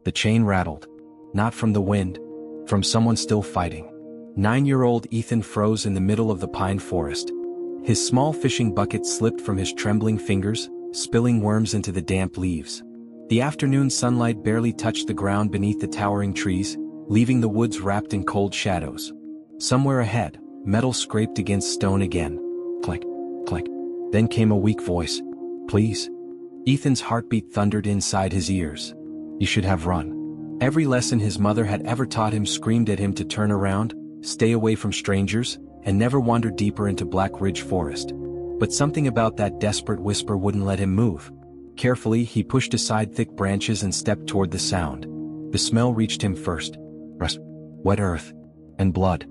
The chain rattled. Not from the wind. From someone still fighting. 9-year-old Ethan froze in the middle of the pine forest. His small fishing bucket slipped from his trembling fingers, spilling worms into the damp leaves. The afternoon sunlight barely touched the ground beneath the towering trees, leaving the woods wrapped in cold shadows. Somewhere ahead, metal scraped against stone again. Click, click. Then came a weak voice. Please? Ethan's heartbeat thundered inside his ears. You should have run. Every lesson his mother had ever taught him screamed at him to turn around, stay away from strangers, and never wander deeper into Black Ridge Forest. But something about that desperate whisper wouldn't let him move. Carefully, he pushed aside thick branches and stepped toward the sound. The smell reached him first. Rust, wet earth, and blood.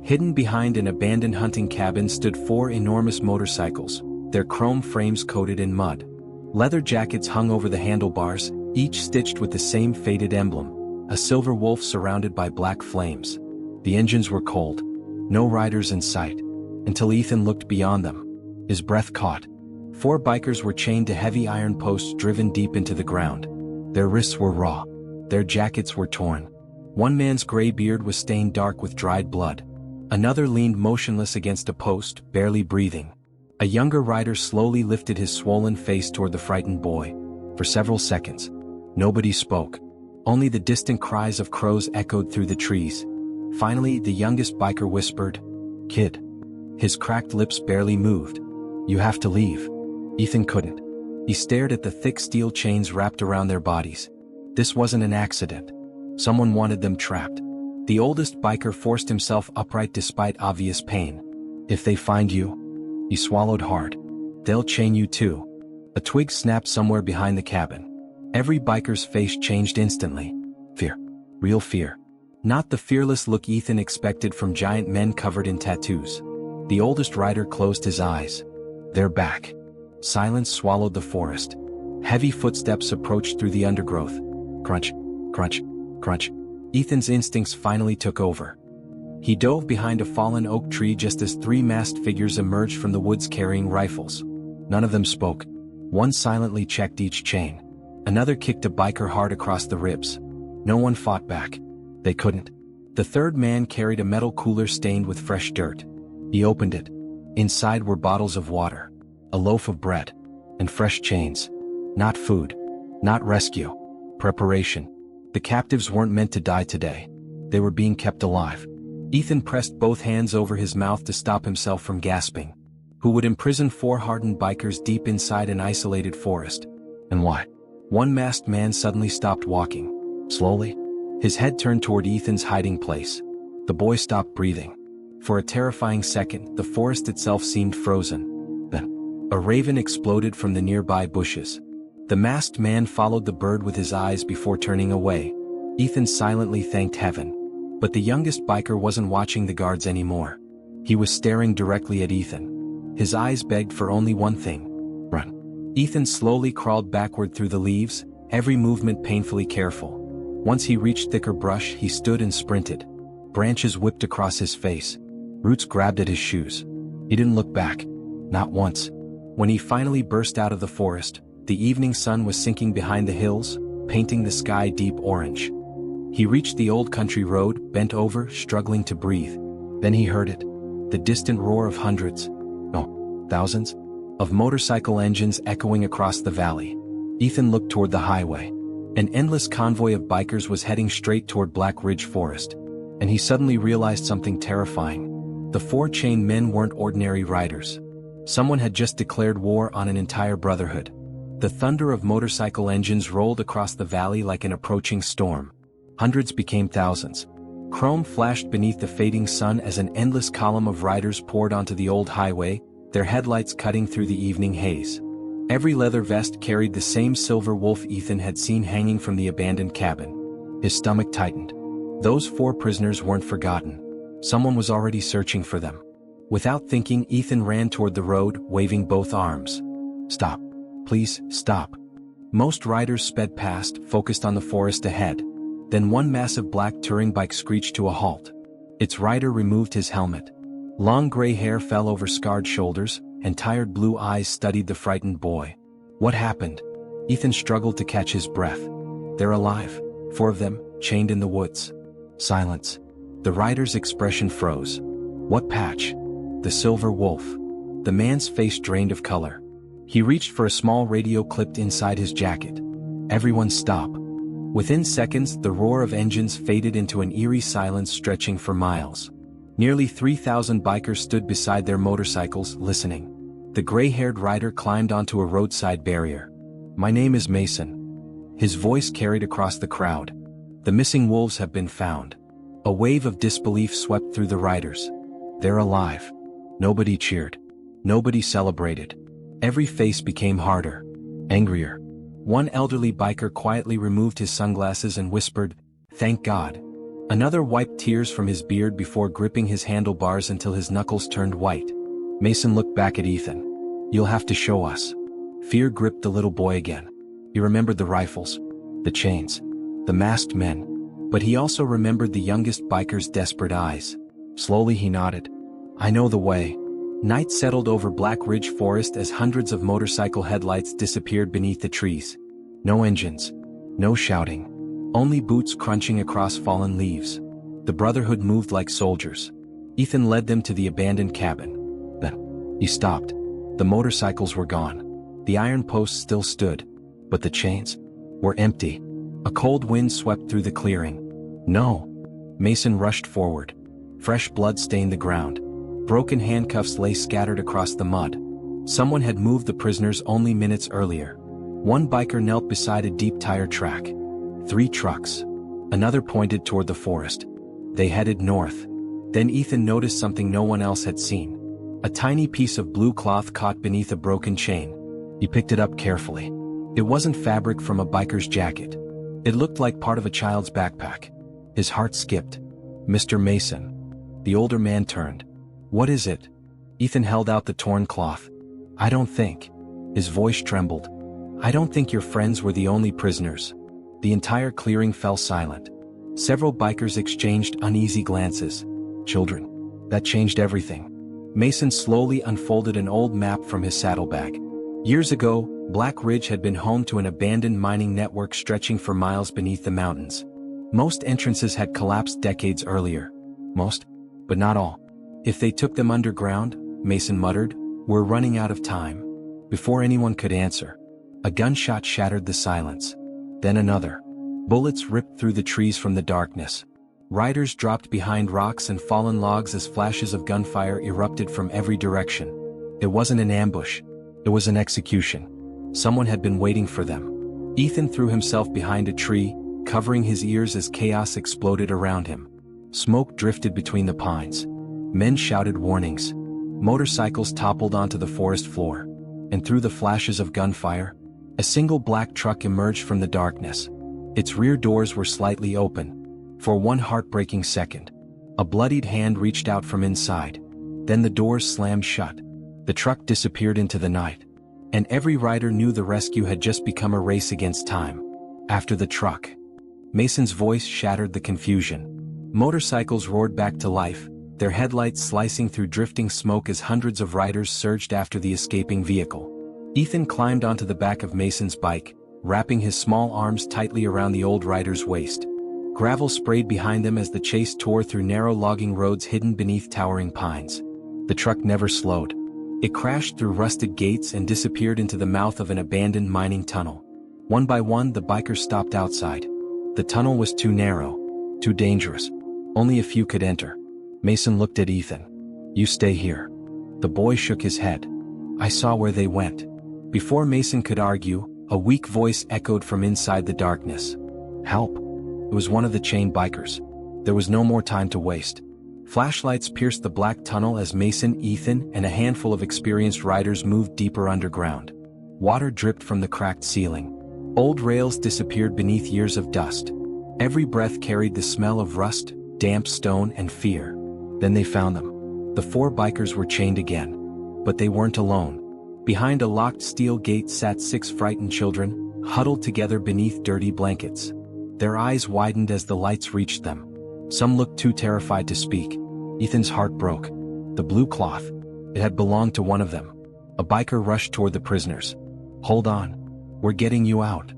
Hidden behind an abandoned hunting cabin stood 4 enormous motorcycles, their chrome frames coated in mud. Leather jackets hung over the handlebars, each stitched with the same faded emblem, a silver wolf surrounded by black flames. The engines were cold. No riders in sight. Until Ethan looked beyond them. His breath caught. 4 bikers were chained to heavy iron posts driven deep into the ground. Their wrists were raw. Their jackets were torn. One man's gray beard was stained dark with dried blood. Another leaned motionless against a post, barely breathing. A younger rider slowly lifted his swollen face toward the frightened boy. For several seconds, nobody spoke. Only the distant cries of crows echoed through the trees. Finally, the youngest biker whispered, "Kid." His cracked lips barely moved. "You have to leave." Ethan couldn't. He stared at the thick steel chains wrapped around their bodies. This wasn't an accident. Someone wanted them trapped. The oldest biker forced himself upright despite obvious pain. "If they find you," he swallowed hard, "they'll chain you too." A twig snapped somewhere behind the cabin. Every biker's face changed instantly. Fear. Real fear. Not the fearless look Ethan expected from giant men covered in tattoos. The oldest rider closed his eyes. "They're back." Silence swallowed the forest. Heavy footsteps approached through the undergrowth. Crunch, crunch, crunch. Ethan's instincts finally took over. He dove behind a fallen oak tree just as 3 masked figures emerged from the woods carrying rifles. None of them spoke. One silently checked each chain. Another kicked a biker hard across the ribs. No one fought back. They couldn't. The third man carried a metal cooler stained with fresh dirt. He opened it. Inside were bottles of water, a loaf of bread, and fresh chains. Not food. Not rescue. Preparation. The captives weren't meant to die today. They were being kept alive. Ethan pressed both hands over his mouth to stop himself from gasping. Who would imprison 4 hardened bikers deep inside an isolated forest? And why? One masked man suddenly stopped walking. Slowly. His head turned toward Ethan's hiding place. The boy stopped breathing. For a terrifying second, the forest itself seemed frozen. Then, a raven exploded from the nearby bushes. The masked man followed the bird with his eyes before turning away. Ethan silently thanked heaven. But the youngest biker wasn't watching the guards anymore. He was staring directly at Ethan. His eyes begged for only one thing. Run. Ethan slowly crawled backward through the leaves, every movement painfully careful. Once he reached thicker brush, he stood and sprinted. Branches whipped across his face. Roots grabbed at his shoes. He didn't look back. Not once. When he finally burst out of the forest, the evening sun was sinking behind the hills, painting the sky deep orange. He reached the old country road, bent over, struggling to breathe. Then he heard it. The distant roar of hundreds, no, thousands, of motorcycle engines echoing across the valley. Ethan looked toward the highway. An endless convoy of bikers was heading straight toward Black Ridge Forest. And he suddenly realized something terrifying. The 4 chained men weren't ordinary riders. Someone had just declared war on an entire brotherhood. The thunder of motorcycle engines rolled across the valley like an approaching storm. Hundreds became thousands. Chrome flashed beneath the fading sun as an endless column of riders poured onto the old highway, their headlights cutting through the evening haze. Every leather vest carried the same silver wolf Ethan had seen hanging from the abandoned cabin. His stomach tightened. Those 4 prisoners weren't forgotten. Someone was already searching for them. Without thinking, Ethan ran toward the road, waving both arms. "Stop. Please, stop." Most riders sped past, focused on the forest ahead. Then one massive black touring bike screeched to a halt. Its rider removed his helmet. Long gray hair fell over scarred shoulders, and tired blue eyes studied the frightened boy. What happened? Ethan struggled to catch his breath. "They're alive," 4 of them, chained in the woods. Silence. The rider's expression froze. What patch? The Silver Wolf. The man's face drained of color. He reached for a small radio clipped inside his jacket. Everyone stop. Within seconds, the roar of engines faded into an eerie silence stretching for miles. Nearly 3,000 bikers stood beside their motorcycles, listening. The gray-haired rider climbed onto a roadside barrier. "My name is Mason." His voice carried across the crowd. "The missing wolves have been found." A wave of disbelief swept through the riders. "They're alive." Nobody cheered. Nobody celebrated. Every face became harder, angrier. One elderly biker quietly removed his sunglasses and whispered, "Thank God." Another wiped tears from his beard before gripping his handlebars until his knuckles turned white. Mason looked back at Ethan. "You'll have to show us." Fear gripped the little boy again. He remembered the rifles, the chains, the masked men. But he also remembered the youngest biker's desperate eyes. Slowly he nodded. "I know the way." Night settled over Black Ridge Forest as hundreds of motorcycle headlights disappeared beneath the trees. No engines. No shouting. Only boots crunching across fallen leaves. The Brotherhood moved like soldiers. Ethan led them to the abandoned cabin. Then, he stopped. The motorcycles were gone. The iron posts still stood. But the chains were empty. A cold wind swept through the clearing. "No." Mason rushed forward. Fresh blood stained the ground. Broken handcuffs lay scattered across the mud. Someone had moved the prisoners only minutes earlier. One biker knelt beside a deep tire track. 3 trucks. Another pointed toward the forest. They headed north. Then Ethan noticed something no one else had seen. A tiny piece of blue cloth caught beneath a broken chain. He picked it up carefully. It wasn't fabric from a biker's jacket. It looked like part of a child's backpack. His heart skipped. "Mr. Mason." The older man turned. "What is it?" Ethan held out the torn cloth. "I don't think." His voice trembled. "I don't think your friends were the only prisoners." The entire clearing fell silent. Several bikers exchanged uneasy glances. "Children." That changed everything. Mason slowly unfolded an old map from his saddlebag. Years ago, Black Ridge had been home to an abandoned mining network stretching for miles beneath the mountains. Most entrances had collapsed decades earlier. Most, but not all. "If they took them underground," Mason muttered, "we're running out of time." Before anyone could answer, a gunshot shattered the silence. Then another. Bullets ripped through the trees from the darkness. Riders dropped behind rocks and fallen logs as flashes of gunfire erupted from every direction. It wasn't an ambush. It was an execution. Someone had been waiting for them. Ethan threw himself behind a tree, covering his ears as chaos exploded around him. Smoke drifted between the pines. Men shouted warnings. Motorcycles toppled onto the forest floor. And through the flashes of gunfire, a single black truck emerged from the darkness. Its rear doors were slightly open. For one heartbreaking second, a bloodied hand reached out from inside. Then the doors slammed shut. The truck disappeared into the night. And every rider knew the rescue had just become a race against time. After the truck, Mason's voice shattered the confusion. Motorcycles roared back to life, their headlights slicing through drifting smoke as hundreds of riders surged after the escaping vehicle. Ethan climbed onto the back of Mason's bike, wrapping his small arms tightly around the old rider's waist. Gravel sprayed behind them as the chase tore through narrow logging roads hidden beneath towering pines. The truck never slowed. It crashed through rusted gates and disappeared into the mouth of an abandoned mining tunnel. One by one, the bikers stopped outside. The tunnel was too narrow, too dangerous. Only a few could enter. Mason looked at Ethan. "You stay here." The boy shook his head. "I saw where they went." Before Mason could argue, a weak voice echoed from inside the darkness. "Help." It was one of the chained bikers. There was no more time to waste. Flashlights pierced the black tunnel as Mason, Ethan, and a handful of experienced riders moved deeper underground. Water dripped from the cracked ceiling. Old rails disappeared beneath years of dust. Every breath carried the smell of rust, damp stone, and fear. Then they found them. The 4 bikers were chained again. But they weren't alone. Behind a locked steel gate sat 6 frightened children, huddled together beneath dirty blankets. Their eyes widened as the lights reached them. Some looked too terrified to speak. Ethan's heart broke. The blue cloth. It had belonged to one of them. A biker rushed toward the prisoners. "Hold on. We're getting you out."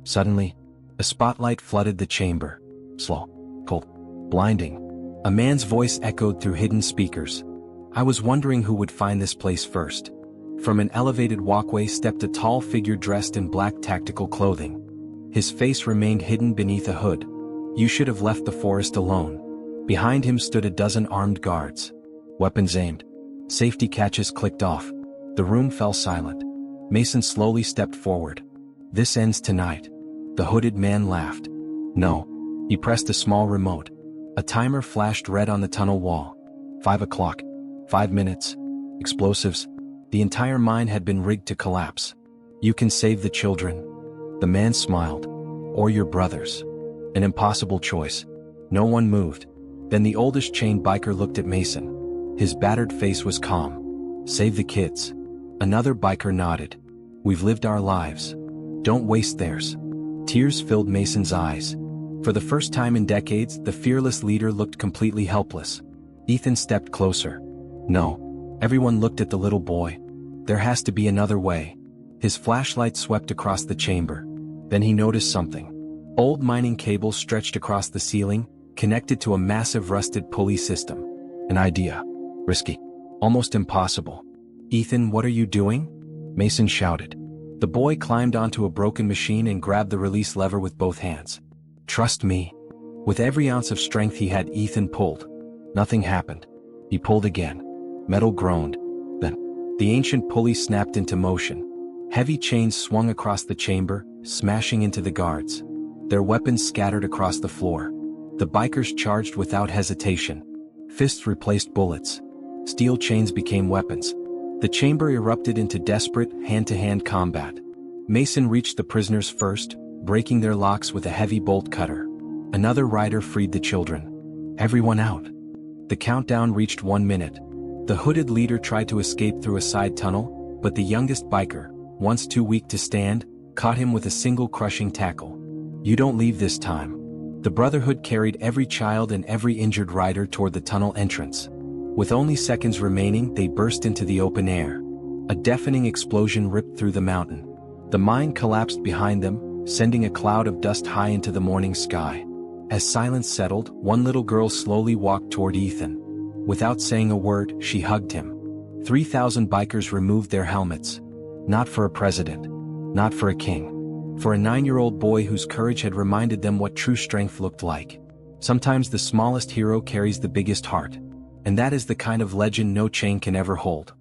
Suddenly, a A spotlight flooded the chamber. Slow, cold, blinding. A man's voice echoed through hidden speakers. I was wondering who would find this place first. From an elevated walkway stepped a tall figure dressed in black tactical clothing. His face remained hidden beneath a hood. You should have left the forest alone. Behind him stood a dozen armed guards. Weapons aimed. Safety catches clicked off. The room fell silent. Mason slowly stepped forward. This ends tonight. The hooded man laughed. No. He pressed a small remote. A timer flashed red on the tunnel wall. 5 o'clock. 5 minutes. Explosives. The entire mine had been rigged to collapse. You can save the children. The man smiled. Or your brothers. An impossible choice. No one moved. Then the oldest chained biker looked at Mason. His battered face was calm. Save the kids. Another biker nodded. We've lived our lives. Don't waste theirs. Tears filled Mason's eyes. For the first time in decades, the fearless leader looked completely helpless. Ethan stepped closer. No. Everyone looked at the little boy. There has to be another way. His flashlight swept across the chamber. Then he noticed something. Old mining cables stretched across the ceiling, connected to a massive rusted pulley system. An idea. Risky. Almost impossible. Ethan, what are you doing? Mason shouted. The boy climbed onto a broken machine and grabbed the release lever with both hands. Trust me. With every ounce of strength he had, Ethan pulled. Nothing happened. He pulled again. Metal groaned. Then, the ancient pulley snapped into motion. Heavy chains swung across the chamber, smashing into the guards. Their weapons scattered across the floor. The bikers charged without hesitation. Fists replaced bullets. Steel chains became weapons. The chamber erupted into desperate, hand-to-hand combat. Mason reached the prisoners first, breaking their locks with a heavy bolt cutter. Another rider freed the children. Everyone out. The countdown reached 1 minute. The hooded leader tried to escape through a side tunnel, but the youngest biker, once too weak to stand, caught him with a single crushing tackle. You don't leave this time. The Brotherhood carried every child and every injured rider toward the tunnel entrance. With only seconds remaining, they burst into the open air. A deafening explosion ripped through the mountain. The mine collapsed behind them, sending a cloud of dust high into the morning sky. As silence settled, one little girl slowly walked toward Ethan. Without saying a word, she hugged him. 3,000 bikers removed their helmets. Not for a president. Not for a king. For a 9-year-old boy whose courage had reminded them what true strength looked like. Sometimes the smallest hero carries the biggest heart. And that is the kind of legend no chain can ever hold.